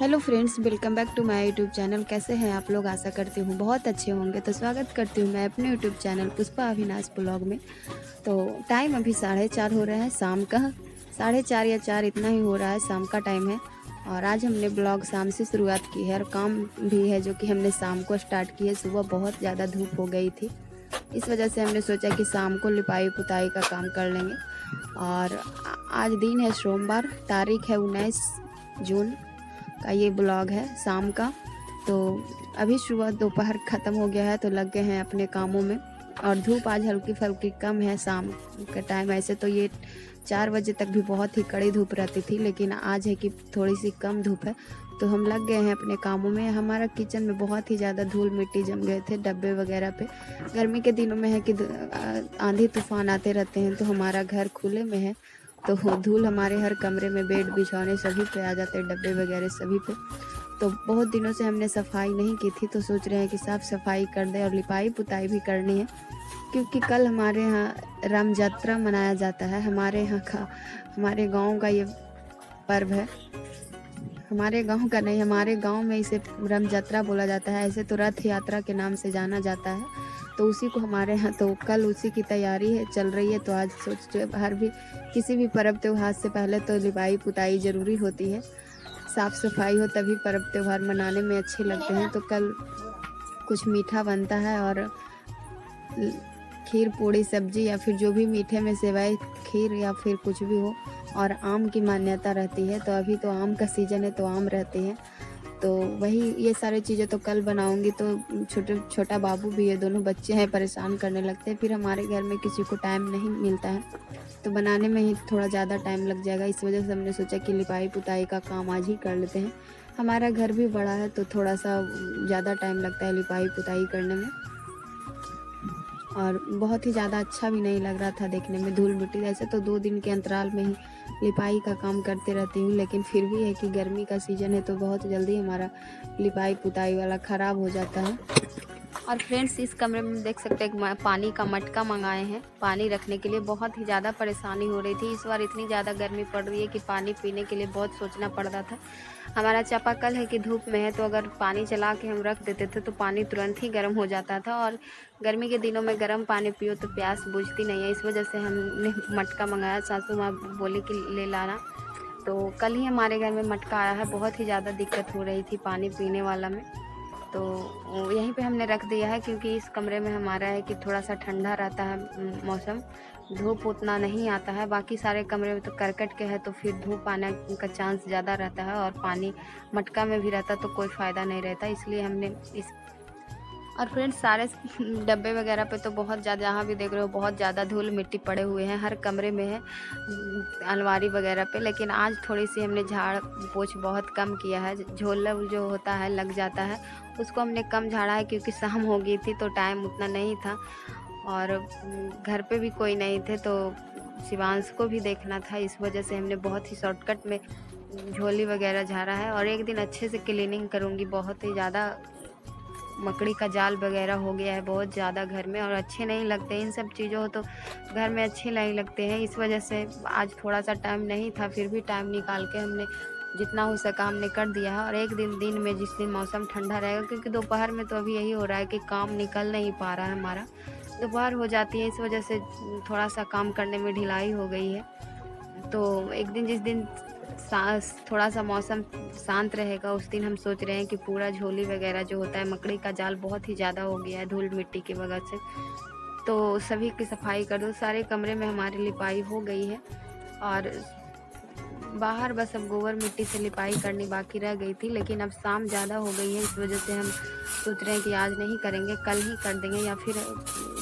Hello friends, welcome back to my YouTube channel. कैसे हैं आप लोग? आशा करती हूँ बहुत अच्छे होंगे। तो स्वागत करती हूँ मैं अपने YouTube channel Pushpa Avinash blog में। तो टाइम अभी 4:30 हो रहे हैं शाम का। 4:30 या 4 इतना ही हो रहा है, शाम का टाइम है। और आज हमने ब्लॉग शाम से शुरुआत की है और काम भी है जो कि हमने शाम को स्टार्ट की है। सुबह बहुत ज़्यादा धूप हो गई थी, इस वजह से हमने सोचा कि शाम को लिपाई पुताई का काम कर लेंगे। और आज दिन है सोमवार, तारीख है 19 जून का ये ब्लॉग है शाम का। तो अभी सुबह दोपहर ख़त्म हो गया है तो लग गए हैं अपने कामों में। और धूप आज हल्की फुल्की कम है शाम के टाइम। ऐसे तो ये 4 बजे तक भी बहुत ही कड़ी धूप रहती थी, लेकिन आज है कि थोड़ी सी कम धूप है। तो हम लग गए हैं अपने कामों में। हमारा किचन में बहुत ही ज़्यादा धूल मिट्टी जम गए थे डब्बे वगैरह पे। गर्मी के दिनों में है कि आंधी तूफान आते रहते हैं, तो हमारा घर खुले में है तो धूल हमारे हर कमरे में, बेड बिछौने सभी पे आ जाते हैं, डब्बे वगैरह सभी पे। तो बहुत दिनों से हमने सफाई नहीं की थी, तो सोच रहे हैं कि साफ़ सफाई कर दें और लिपाई पुताई भी करनी है। क्योंकि कल हमारे यहाँ राम यात्रा मनाया जाता है। हमारे यहाँ का, हमारे गांव का ये पर्व है। हमारे गांव का नहीं, हमारे गांव में इसे राम यात्रा बोला जाता है। ऐसे तो रथ यात्रा के नाम से जाना जाता है। तो उसी को हमारे यहाँ, तो कल उसी की तैयारी है चल रही है। तो आज सोचते हर भी किसी भी पर्व त्योहार से पहले तो लिपाई पुताई ज़रूरी होती है। साफ़ सफाई हो तभी पर्व त्योहार मनाने में अच्छे लगते हैं। तो कल कुछ मीठा बनता है और खीर पूड़ी सब्जी या फिर जो भी मीठे में सेवई खीर या फिर कुछ भी हो। और आम की मान्यता रहती है, तो अभी तो आम का सीज़न है तो आम रहते हैं। तो वही ये सारी चीज़ें तो कल बनाऊंगी। तो छोटा बाबू भी है, दोनों बच्चे हैं, परेशान करने लगते हैं। फिर हमारे घर में किसी को टाइम नहीं मिलता है, तो बनाने में ही थोड़ा ज़्यादा टाइम लग जाएगा। इस वजह से हमने सोचा कि लिपाई पुताई का काम आज ही कर लेते हैं। हमारा घर भी बड़ा है तो थोड़ा सा ज़्यादा टाइम लगता है लिपाई पुताई करने में। और बहुत ही ज़्यादा अच्छा भी नहीं लग रहा था देखने में, धूल मिट्टी। ऐसे तो 2 दिन के अंतराल में ही लिपाई का काम करते रहती हूँ, लेकिन फिर भी है कि गर्मी का सीज़न है तो बहुत जल्दी हमारा लिपाई पुताई वाला ख़राब हो जाता है। और फ्रेंड्स, इस कमरे में देख सकते हैं पानी का मटका मंगाए हैं पानी रखने के लिए। बहुत ही ज़्यादा परेशानी हो रही थी। इस बार इतनी ज़्यादा गर्मी पड़ रही है कि पानी पीने के लिए बहुत सोचना पड़ रहा था। हमारा चापाकल है कि धूप में है, तो अगर पानी चला के हम रख देते थे तो पानी तुरंत ही गर्म हो जाता था। और गर्मी के दिनों में गर्म पानी पियो तो प्यास बुझती नहीं है। इस वजह से हमने मटका मंगाया। सासू माँ बोली कि ले लाना, तो कल ही हमारे घर में मटका आया है। बहुत ही ज़्यादा दिक्कत हो रही थी पानी पीने वाला में, तो यहीं पे हमने रख दिया है। क्योंकि इस कमरे में हमारा है कि थोड़ा सा ठंडा रहता है मौसम, धूप उतना नहीं आता है। बाकी सारे कमरे में तो करकट के है, तो फिर धूप आने का चांस ज़्यादा रहता है। और पानी मटका में भी रहता तो कोई फ़ायदा नहीं रहता, इसलिए हमने इस। और फ्रेंड्स, सारे डब्बे वगैरह पे तो बहुत ज़्यादा, जहाँ भी देख रहे हो बहुत ज़्यादा धूल मिट्टी पड़े हुए हैं, हर कमरे में है, अलमारी वगैरह पे। लेकिन आज थोड़ी सी हमने झाड़ पोछ बहुत कम किया है। झोला जो होता है लग जाता है, उसको हमने कम झाड़ा है। क्योंकि शाम हो गई थी तो टाइम उतना नहीं था और घर पे भी कोई नहीं थे, तो शिवांश को भी देखना था। इस वजह से हमने बहुत ही शॉर्टकट में झोली वगैरह झाड़ा है। और एक दिन अच्छे से क्लीनिंग करूँगी। बहुत ही ज़्यादा मकड़ी का जाल वगैरह हो गया है बहुत ज़्यादा घर में, और अच्छे नहीं लगते इन सब चीज़ों, तो घर में अच्छे नहीं लगते हैं। इस वजह से आज थोड़ा सा टाइम नहीं था, फिर भी टाइम निकाल के हमने जितना हो सका हमने कर दिया है। और एक दिन में जिस दिन मौसम ठंडा रहेगा, क्योंकि दोपहर में तो अभी यही हो रहा है कि काम निकल नहीं पा रहा है हमारा, दोपहर हो जाती है। इस वजह से थोड़ा सा काम करने में ढिलाई हो गई है। तो एक दिन, जिस दिन थोड़ा सा मौसम शांत रहेगा, उस दिन हम सोच रहे हैं कि पूरा झोली वगैरह जो होता है, मकड़ी का जाल बहुत ही ज़्यादा हो गया है धूल मिट्टी की वजह से, तो सभी की सफाई कर दो। सारे कमरे में हमारी लिपाई हो गई है और बाहर बस अब गोबर मिट्टी से लिपाई करनी बाकी रह गई थी। लेकिन अब शाम ज़्यादा हो गई है, इस वजह से हम सोच रहे हैं कि आज नहीं करेंगे, कल ही कर देंगे। या फिर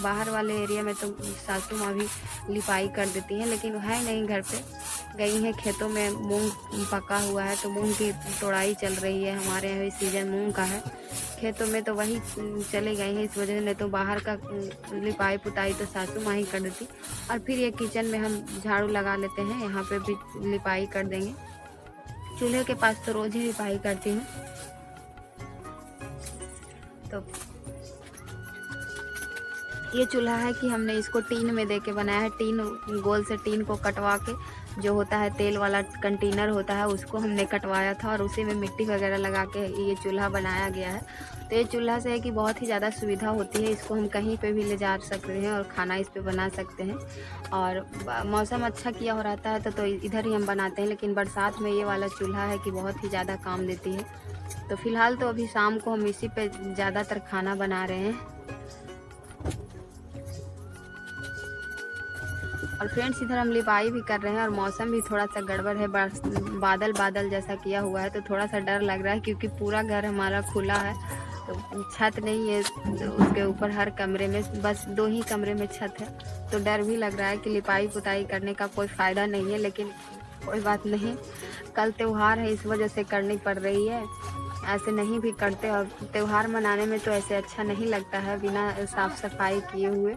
बाहर वाले एरिया में तो सासू माँ भी लिपाई कर देती हैं, लेकिन है नहीं घर पे, गई हैं खेतों में। मूंग पका हुआ है तो मूंग की तोड़ाई चल रही है, हमारे यहाँ भी सीजन मूंग का है खेतों में, तो वही चले गए हैं। इस वजह से नहीं तो बाहर का लिपाई पुताई तो सासू माँ ही कर देती। और फिर ये किचन में हम झाड़ू लगा लेते हैं, यहाँ पे भी लिपाई कर देंगे। चूल्हे के पास तो रोज ही लिपाई करती हूँ। तो ये चूल्हा है कि हमने इसको टीन में दे के बनाया है। टीन, गोल से टीन को कटवा के जो होता है तेल वाला कंटेनर होता है उसको हमने कटवाया था और उसी में मिट्टी वगैरह लगा के ये चूल्हा बनाया गया है। तो ये चूल्हा से है कि बहुत ही ज़्यादा सुविधा होती है, इसको हम कहीं पे भी ले जा सकते हैं और खाना इस पे बना सकते हैं। और मौसम अच्छा किया हो रहता है तो इधर ही हम बनाते हैं, लेकिन बरसात में ये वाला चूल्हा है कि बहुत ही ज़्यादा काम देती है। तो फ़िलहाल तो अभी शाम को हम इसी पे ज़्यादातर खाना बना रहे हैं। और फ्रेंड्स इधर हम लिपाई भी कर रहे हैं और मौसम भी थोड़ा सा गड़बड़ है, बादल बादल जैसा किया हुआ है, तो थोड़ा सा डर लग रहा है क्योंकि पूरा घर हमारा खुला है, तो छत नहीं है, तो उसके ऊपर हर कमरे में बस 2 ही कमरे में छत है, तो डर भी लग रहा है कि लिपाई पुताई करने का कोई फ़ायदा नहीं है। लेकिन कोई बात नहीं, कल त्यौहार है इस वजह से करनी पड़ रही है, ऐसे नहीं भी करते। और त्यौहार मनाने में तो ऐसे अच्छा नहीं लगता है बिना साफ़ सफाई किए हुए,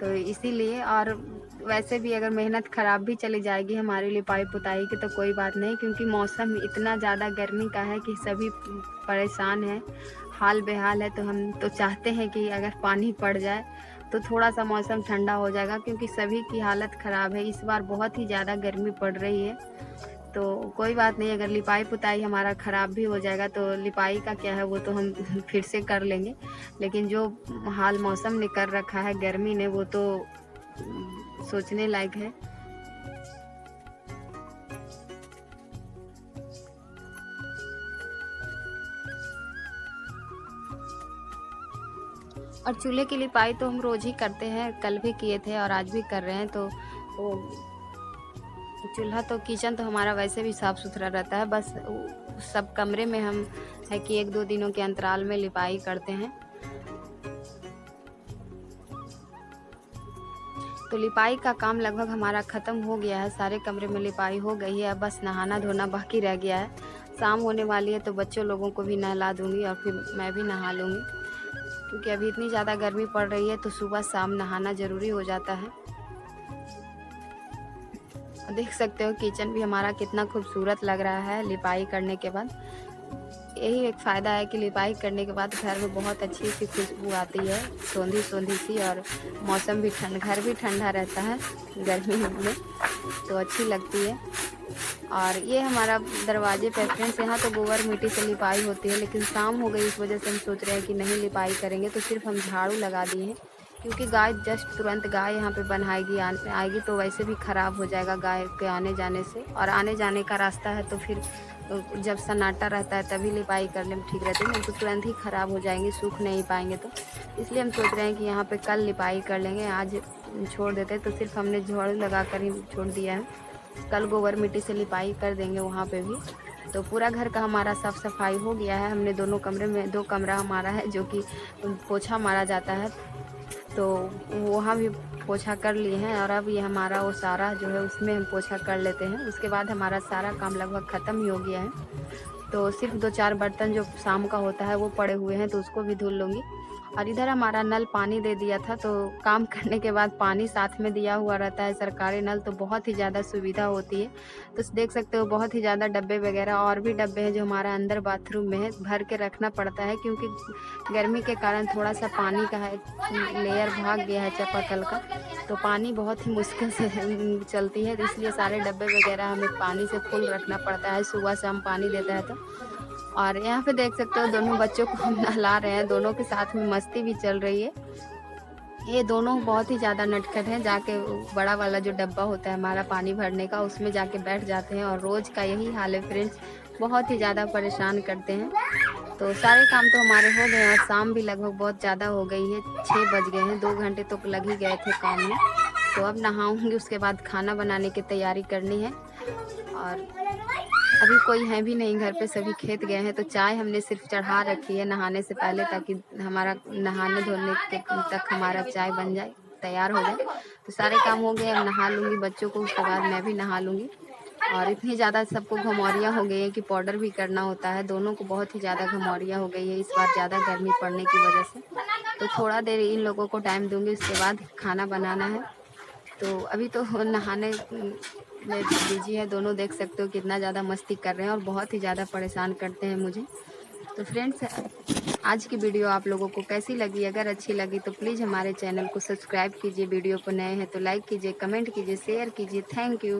तो इसीलिए। और वैसे भी अगर मेहनत ख़राब भी चली जाएगी हमारी लिपाई पुताई की तो कोई बात नहीं, क्योंकि मौसम इतना ज़्यादा गर्मी का है कि सभी परेशान हैं, हाल बेहाल है। तो हम तो चाहते हैं कि अगर पानी पड़ जाए तो थोड़ा सा मौसम ठंडा हो जाएगा, क्योंकि सभी की हालत ख़राब है, इस बार बहुत ही ज़्यादा गर्मी पड़ रही है। तो कोई बात नहीं, अगर लिपाई पुताई हमारा ख़राब भी हो जाएगा तो लिपाई का क्या है, वो तो हम फिर से कर लेंगे। लेकिन जो हाल मौसम ने कर रखा है गर्मी ने, वो तो सोचने लायक है। और चूल्हे की लिपाई तो हम रोज़ ही करते हैं, कल भी किए थे और आज भी कर रहे हैं। तो वो चूल्हा तो किचन तो हमारा वैसे भी साफ़ सुथरा रहता है, बस सब कमरे में हम है कि 1-2 दिनों के अंतराल में लिपाई करते हैं। तो लिपाई का काम लगभग हमारा ख़त्म हो गया है, सारे कमरे में लिपाई हो गई है, अब बस नहाना धोना बाकी रह गया है। शाम होने वाली है तो बच्चों लोगों को भी नहला दूँगी और फिर मैं भी नहा लूँगी, क्योंकि अभी इतनी ज़्यादा गर्मी पड़ रही है तो सुबह शाम नहाना ज़रूरी हो जाता है। देख सकते हो किचन भी हमारा कितना खूबसूरत लग रहा है लिपाई करने के बाद। यही एक फ़ायदा है कि लिपाई करने के बाद घर में बहुत अच्छी सी खुशबू आती है, सोंधी-सोंधी सी, और मौसम भी घर भी ठंडा रहता है गर्मी में, तो अच्छी लगती है। और ये हमारा दरवाजे पे फ्रेंड्स, यहाँ तो गोबर मिट्टी से लिपाई होती है, लेकिन शाम हो गई इस वजह से हम सोच रहे हैं कि नहीं लिपाई करेंगे, तो सिर्फ हम झाड़ू लगा दिए हैं, क्योंकि गाय जस्ट तुरंत गाय यहाँ पे बन्हाएगी आएगी तो वैसे भी ख़राब हो जाएगा गाय के आने जाने से, और आने जाने का रास्ता है तो फिर जब सन्नाटा रहता है तभी लिपाई करने में ठीक रहती है, नहीं तो तुरंत ही ख़राब हो जाएंगी, सूख नहीं पाएंगे। तो इसलिए हम सोच रहे हैं कि यहाँ पे कल लिपाई कर लेंगे, आज छोड़ देते हैं। तो सिर्फ हमने झाड़ू लगा कर ही छोड़ दिया है, कल गोबर मिट्टी से लिपाई कर देंगे वहाँ पे भी। तो पूरा घर का हमारा साफ़ सफाई हो गया है, हमने दोनों कमरे में 2 कमरा हमारा है जो कि पोछा मारा जाता है, तो वहाँ भी पोछा कर लिए हैं। और अब ये हमारा वो सारा जो है उसमें हम पोछा कर लेते हैं, उसके बाद हमारा सारा काम लगभग ख़त्म ही हो गया है। तो सिर्फ 2-4 बर्तन जो शाम का होता है वो पड़े हुए हैं, तो उसको भी धुल लूँगी। और इधर हमारा नल पानी दे दिया था, तो काम करने के बाद पानी साथ में दिया हुआ रहता है सरकारी नल, तो बहुत ही ज़्यादा सुविधा होती है। तो देख सकते हो बहुत ही ज़्यादा डब्बे वगैरह और भी डब्बे हैं जो हमारा अंदर बाथरूम में है, भर के रखना पड़ता है, क्योंकि गर्मी के कारण थोड़ा सा पानी का है लेयर भाग गया है चापाकल का, तो पानी बहुत ही मुश्किल से चलती है, तो इसलिए सारे डब्बे वगैरह हमें पानी से फुल रखना पड़ता है, सुबह शाम पानी देता है तो। और यहाँ पे देख सकते हो दोनों बच्चों को हम नहला रहे हैं, दोनों के साथ में मस्ती भी चल रही है। ये दोनों बहुत ही ज़्यादा नटखट हैं, जाके बड़ा वाला जो डब्बा होता है हमारा पानी भरने का उसमें जाके बैठ जाते हैं, और रोज़ का यही हाल है फ्रेंड्स, बहुत ही ज़्यादा परेशान करते हैं। तो सारे काम तो हमारे हो गए हैं और शाम भी लगभग बहुत ज़्यादा हो गई है, 6 बज गए हैं, 2 घंटे तो लग ही गए थे काम में। तो अब नहाऊंगी, उसके बाद खाना बनाने की तैयारी करनी है। और अभी कोई है भी नहीं घर पे, सभी खेत गए हैं, तो चाय हमने सिर्फ चढ़ा रखी है नहाने से पहले, ताकि हमारा नहाने धोने के तक हमारा चाय बन जाए, तैयार हो जाए। तो सारे काम हो गए, अब नहा लूँगी बच्चों को, उसके बाद मैं भी नहा लूँगी। और इतनी ज़्यादा सबको घमौरियाँ हो गई है कि पाउडर भी करना होता है, दोनों को बहुत ही ज़्यादा घमौरियाँ हो गई है इस बार ज़्यादा गर्मी पड़ने की वजह से। तो थोड़ा देर इन लोगों को टाइम दूँगी, उसके बाद खाना बनाना है। तो अभी तो नहाने में बिजी है दोनों, देख सकते हो कितना ज़्यादा मस्ती कर रहे हैं और बहुत ही ज़्यादा परेशान करते हैं मुझे। तो फ्रेंड्स आज की वीडियो आप लोगों को कैसी लगी? अगर अच्छी लगी तो प्लीज़ हमारे चैनल को सब्सक्राइब कीजिए, वीडियो को नए हैं तो लाइक कीजिए, कमेंट कीजिए, शेयर कीजिए। Thank you.